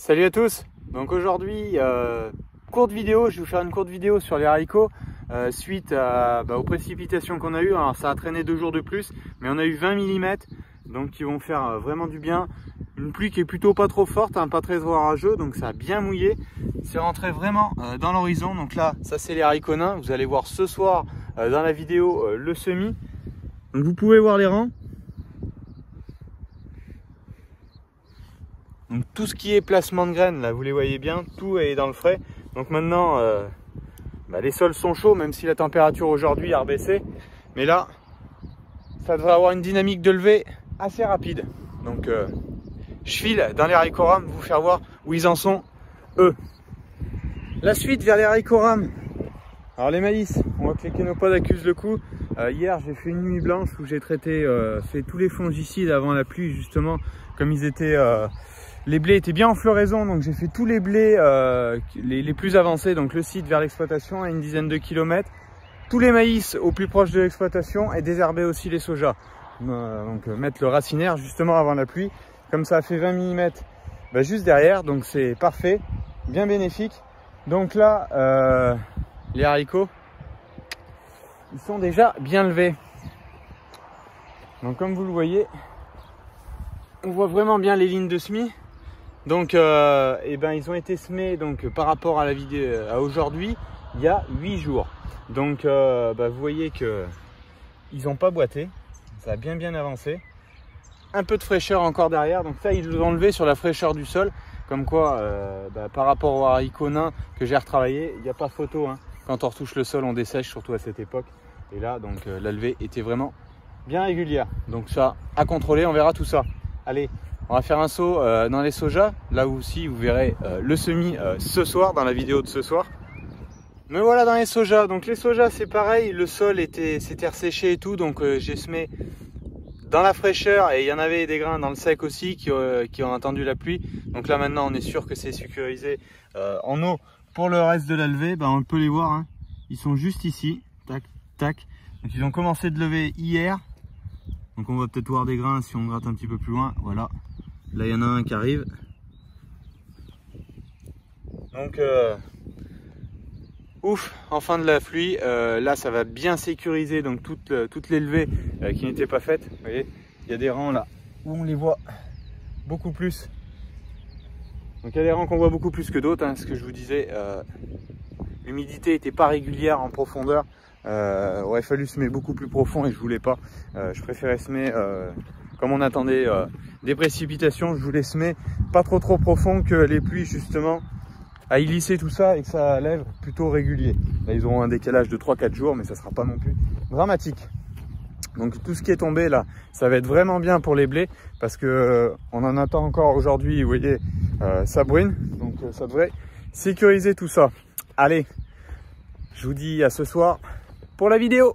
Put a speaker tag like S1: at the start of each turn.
S1: Salut à tous. Donc aujourd'hui, courte vidéo, je vais vous faire une courte vidéo sur les haricots suite aux précipitations qu'on a eues. Alors ça a traîné 2 jours de plus, mais on a eu 20 mm, donc qui vont faire vraiment du bien. Une pluie qui est plutôt pas trop forte, hein, pas très orageux, donc ça a bien mouillé. C'est rentré vraiment dans l'horizon. Donc là, ça c'est les haricots nains. Vous allez voir ce soir dans la vidéo le semis. Donc vous pouvez voir les rangs. Donc tout ce qui est placement de graines, là vous les voyez bien, tout est dans le frais. Donc maintenant, les sols sont chauds, même si la température aujourd'hui a rebaissé. Mais là, ça devrait avoir une dynamique de levée assez rapide. Donc je file dans les haricots rames, vous faire voir où ils en sont, eux. La suite vers les haricots rames. Alors les maïs, on voit que les kénopodes accusent le coup. Hier j'ai fait une nuit blanche où j'ai traité, fait tous les fongicides avant la pluie, justement, comme ils étaient... les blés étaient bien en floraison, donc j'ai fait tous les blés les plus avancés, donc le site vers l'exploitation à une dizaine de kilomètres, tous les maïs au plus proche de l'exploitation et désherber aussi les sojas. Donc mettre le racinaire justement avant la pluie, comme ça a fait 20 mm juste derrière, donc c'est parfait, bien bénéfique. Donc là, les haricots, ils sont déjà bien levés. Donc comme vous le voyez, on voit vraiment bien les lignes de semis. Donc ils ont été semés donc, par rapport à la vidéo à aujourd'hui, il y a 8 jours. Donc vous voyez que ils n'ont pas boité, ça a bien avancé. Un peu de fraîcheur encore derrière, donc ça ils l'ont enlevé sur la fraîcheur du sol. Comme quoi, par rapport aux haricots nains que j'ai retravaillé, il n'y a pas photo. Hein. Quand on retouche le sol, on dessèche, surtout à cette époque. Et là, donc la levée était vraiment bien régulière. Donc ça, à contrôler, on verra tout ça. Allez, on va faire un saut dans les sojas. Là aussi, vous verrez le semis ce soir, dans la vidéo de ce soir. Me voilà dans les sojas. Donc les sojas, c'est pareil. Le sol s'était resséché et tout. Donc j'ai semé dans la fraîcheur. Et il y en avait des grains dans le sec aussi qui ont attendu la pluie. Donc là, maintenant, on est sûr que c'est sécurisé en eau. Pour le reste de la levée, on peut les voir. Hein. Ils sont juste ici. Tac, tac. Donc ils ont commencé de lever hier. Donc on va peut-être voir des grains si on gratte un petit peu plus loin. Voilà. Là, il y en a un qui arrive. Donc, ouf, en fin de la pluie, là, ça va bien sécuriser donc toutes les levées qui n'étaient pas faites. Vous voyez, il y a des rangs là où on les voit beaucoup plus. Donc, il y a des rangs qu'on voit beaucoup plus que d'autres. Hein, ce que je vous disais, l'humidité n'était pas régulière en profondeur. Aurait fallu semer beaucoup plus profond et je voulais pas. Je préférais semer comme on attendait des précipitations, je voulais semer pas trop profond, que les pluies justement aillent lisser tout ça et que ça lève plutôt régulier. Là ils auront un décalage de 3-4 jours, mais ça sera pas non plus dramatique. Donc tout ce qui est tombé là, ça va être vraiment bien pour les blés parce que on en attend encore aujourd'hui. Vous voyez, ça brune, donc ça devrait sécuriser tout ça. Allez, je vous dis à ce soir pour la vidéo.